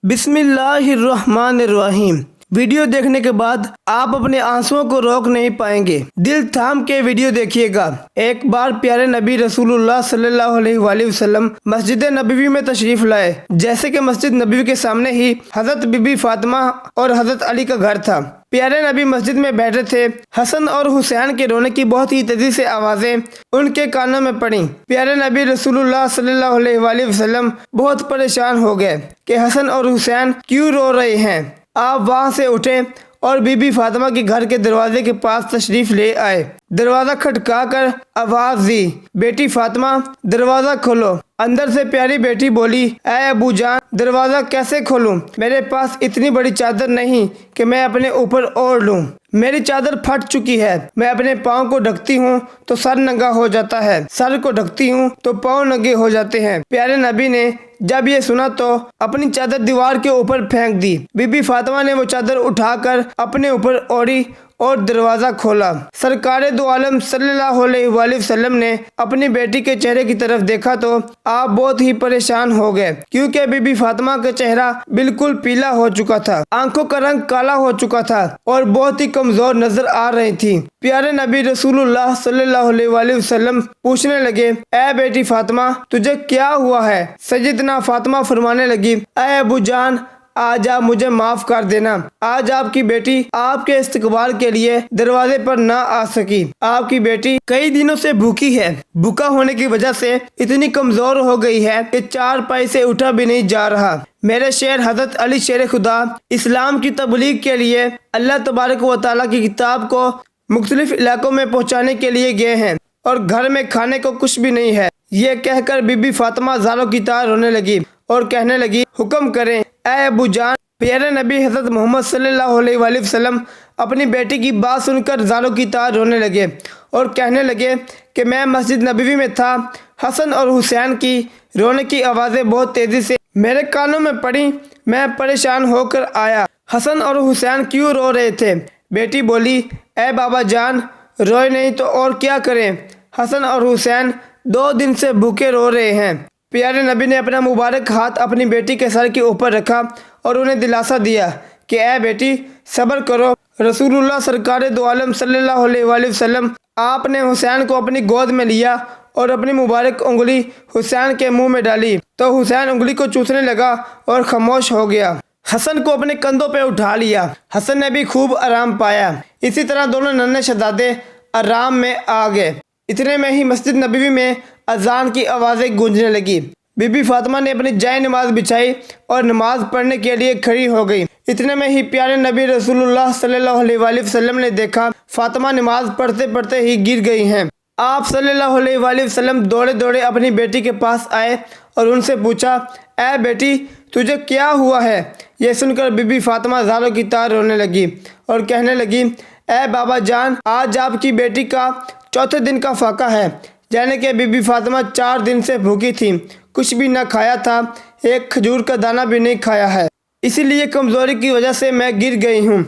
بسم اللہ الرحمن الرحیم۔ ویڈیو دیکھنے کے بعد آپ اپنے آنسوؤں کو روک نہیں پائیں گے۔ دل تھام کے ویڈیو دیکھیے گا۔ ایک بار پیارے نبی رسول اللہ صلی اللہ علیہ وآلہ وسلم مسجد نبوی میں تشریف لائے۔ جیسے کہ مسجد نبوی کے سامنے ہی حضرت بی بی فاطمہ اور حضرت علی کا گھر تھا۔ پیارے نبی مسجد میں بیٹھے تھے۔ حسن اور حسین کے رونے کی بہت ہی تیزی سے آوازیں ان کے کانوں میں پڑیں۔ پیارے نبی رسول اللہ صلی اللہ علیہ وآلہ وسلم بہت پریشان ہو گئے کہ حسن اور حسین کیوں رو رہے ہیں۔ آپ وہاں سے اٹھے اور بی بی فاطمہ کے گھر کے دروازے کے پاس تشریف لے آئے۔ دروازہ کھٹکا کر آواز دی، بیٹی فاطمہ دروازہ کھولو۔ اندر سے پیاری بیٹی بولی، اے ابو جان دروازہ کیسے کھولوں؟ میرے پاس اتنی بڑی چادر نہیں کہ میں اپنے اوپر اوڑھ لوں۔ میری چادر پھٹ چکی ہے۔ میں اپنے پاؤں کو ڈھکتی ہوں تو سر ننگا ہو جاتا ہے، سر کو ڈھکتی ہوں تو پاؤں ننگے ہو جاتے ہیں۔ پیارے نبی نے جب یہ سنا تو اپنی چادر دیوار کے اوپر پھینک دی۔ بی بی فاطمہ نے وہ چادر اٹھا کر اپنے اوپر اوڑھی اور دروازہ کھولا۔ سرکار دو عالم صلی اللہ علیہ وآلہ وسلم نے اپنی بیٹی کے چہرے کی طرف دیکھا تو آپ بہت ہی پریشان ہو گئے، کیونکہ بی بی فاطمہ کا چہرہ بالکل پیلا ہو چکا تھا، آنکھوں کا رنگ کالا ہو چکا تھا اور بہت ہی کمزور نظر آ رہی تھی۔ پیارے نبی رسول اللہ صلی اللہ علیہ وآلہ وسلم پوچھنے لگے، اے بیٹی فاطمہ تجھے کیا ہوا ہے؟ سیدنا فاطمہ فرمانے لگی، اے ابو جان آج آپ مجھے معاف کر دینا۔ آج آپ کی بیٹی آپ کے استقبال کے لیے دروازے پر نہ آ سکی۔ آپ کی بیٹی کئی دنوں سے بھوکی ہے، بھوکا ہونے کی وجہ سے اتنی کمزور ہو گئی ہے کہ چار پائی سے اٹھا بھی نہیں جا رہا۔ میرے شیر حضرت علی شیر خدا اسلام کی تبلیغ کے لیے اللہ تبارک و تعالیٰ کی کتاب کو مختلف علاقوں میں پہنچانے کے لیے گئے ہیں اور گھر میں کھانے کو کچھ بھی نہیں ہے۔ یہ کہہ کر بی بی فاطمہ زاروں کی طرح رونے لگی اور کہنے لگی، حکم کریں اے ابو جان۔ پیارے نبی حضرت محمد صلی اللہ علیہ وآلہ وسلم اپنی بیٹی کی بات سن کر زاروں کی طرح رونے لگے اور کہنے لگے کہ میں مسجد نبوی میں تھا، حسن اور حسین کی رونے کی آوازیں بہت تیزی سے میرے کانوں میں پڑیں، میں پریشان ہو کر آیا۔ حسن اور حسین کیوں رو رہے تھے؟ بیٹی بولی، اے بابا جان روئے نہیں تو اور کیا کریں؟ حسن اور حسین 2 دن سے بھوکے رو رہے ہیں۔ پیارے نبی نے اپنا مبارک ہاتھ اپنی بیٹی کے سر کے اوپر رکھا اور انہیں دلاسا دیا کہ اے بیٹی صبر کرو۔ رسول اللہ سرکار دو عالم صلی اللہ علیہ وآلہ وسلم آپ نے حسین کو اپنی گود میں لیا اور اپنی مبارک انگلی حسین کے منہ میں ڈالی تو حسین انگلی کو چوسنے لگا اور خاموش ہو گیا۔ حسن کو اپنے کندھوں پہ اٹھا لیا۔ حسن نے بھی خوب آرام پایا۔ اسی طرح دونوں ننھے شہزادے آرام میں آ گئے۔ اتنے میں ہی مسجد نبوی میں اذان کی آوازیں گونجنے لگی۔ بی بی فاطمہ نے اپنی جائے نماز بچھائی اور نماز پڑھنے کے لیے کھڑی ہو گئی۔ اتنے میں ہی پیارے نبی رسول اللہ صلی اللہ علیہ وآلہ وسلم نے دیکھا فاطمہ نماز پڑھتے پڑھتے ہی گر گئی ہیں۔ آپ صلی اللہ علیہ وآلہ وسلم دوڑے دوڑے اپنی بیٹی کے پاس آئے اور ان سے پوچھا، اے بیٹی تجھے کیا ہوا ہے؟ یہ سن کر بی بی فاطمہ زاروں کی طرح رونے لگی اور کہنے لگی، اے بابا جان آج آپ کی بیٹی کا 4تھے دن کا فاقہ ہے، یعنی کہ بی بی فاطمہ 4 دن سے بھوکی تھی، کچھ بھی نہ کھایا تھا، ایک کھجور کا دانہ بھی نہیں کھایا ہے، اسی لیے کمزوری کی وجہ سے میں گر گئی ہوں۔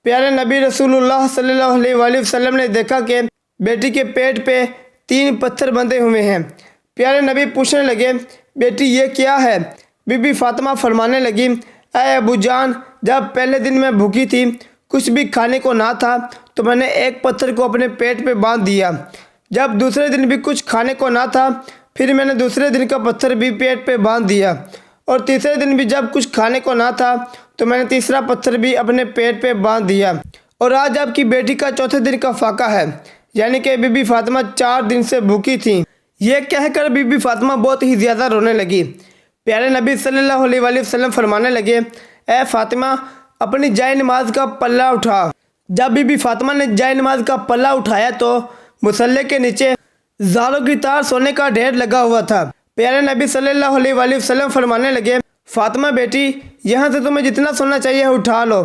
پیارے نبی رسول اللہ صلی اللہ علیہ وآلہ وسلم نے دیکھا کہ بیٹی کے پیٹ پہ 3 پتھر بندھے ہوئے ہیں۔ پیارے نبی پوچھنے لگے، بیٹی یہ کیا ہے؟ بی بی فاطمہ فرمانے لگی، اے ابو جان جب پہلے دن میں بھوکی تھی، کچھ بھی کھانے کو نہ تھا تو میں نے ایک پتھر کو اپنے پیٹ پہ باندھ دیا۔ جب دوسرے دن بھی کچھ کھانے کو نہ تھا پھر میں نے دوسرے دن کا پتھر بھی پیٹ پہ باندھ دیا، اور تیسرے دن بھی جب کچھ کھانے کو نہ تھا تو میں نے تیسرا پتھر بھی اپنے پیٹ پہ باندھ دیا، اور آج آپ کی بیٹی کا 4تھے دن کا فاقہ ہے، یعنی کہ بی بی فاطمہ 4 دن سے بھوکی تھی۔ یہ کہہ کر بی بی فاطمہ بہت ہی زیادہ رونے لگی۔ پیارے نبی صلی اللہ علیہ وآلہ وسلم فرمانے لگے، اے فاطمہ اپنی جائے نماز کا پلہ اٹھا۔ جب بی بی فاطمہ نے جائے نماز کا پلہ اٹھایا تو مصلے کے نیچے زاروں کی طرح سونے کا ڈھیر لگا ہوا تھا۔ پیارے نبی صلی اللہ علیہ وآلہ وسلم فرمانے لگے، فاطمہ بیٹی یہاں سے تمہیں جتنا سونا چاہیے اٹھا لو،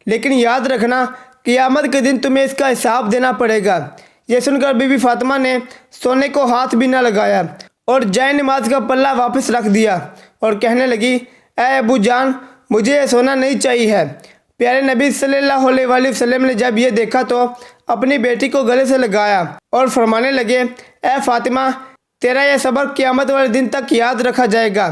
لیکن یاد رکھنا قیامت کے دن تمہیں اس کا حساب دینا پڑے گا۔ یہ سن کر بی بی فاطمہ نے سونے کو ہاتھ بھی نہ لگایا اور جائے نماز کا پلہ واپس رکھ دیا اور کہنے لگی، اے ابو جان مجھے یہ سونا نہیں چاہیے۔ پیارے نبی صلی اللہ علیہ وآلہ وسلم نے جب یہ دیکھا تو اپنی بیٹی کو گلے سے لگایا اور فرمانے لگے، اے فاطمہ تیرا یہ صبر قیامت والے دن تک یاد رکھا جائے گا،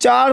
4